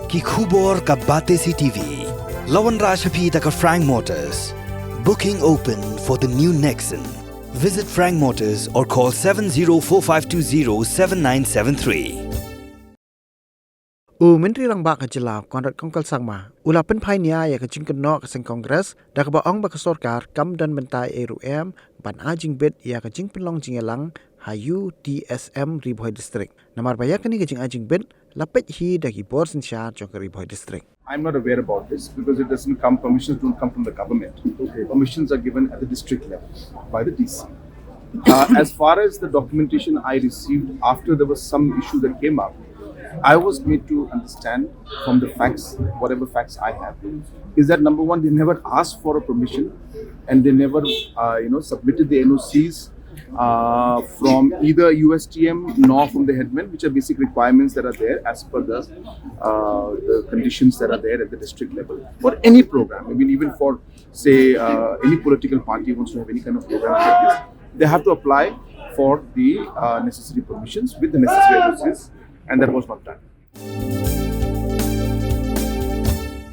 ki khubor ka bate si TV. Lawan Rashaphi taka Frank Motors. Booking open for the new Nexon. Visit Frank Motors or call 7045207973. Menteri Rang Bak Jela Conrad Kongkal Sangma ula Pynphai nia ya kajing kenok ke Kongres dak ba ong ba ke Sorkar kam dan bentai RUM ban Jingbit ya kajing penlong jingelang Hayu TSM Riboy District. Namar baya kani kajing Jingbit lapet hi dagi bor sinsha jong Riboy District. I'm not aware about this because it doesn't come, permissions don't come from the government. Okay. Permissions are given at the district level by the DC. As far as the documentation I received after there was some issue that came up, I was made to understand from the facts, whatever facts I have, is that number one, they never asked for a permission and they never, submitted the NOCs from either USTM nor from the headman, which are basic requirements that are there as per the conditions that are there at the district level for any program. I mean, even for say any political party wants to have any kind of program like this, they have to apply for the necessary permissions with the necessary NOCs, and that was not done.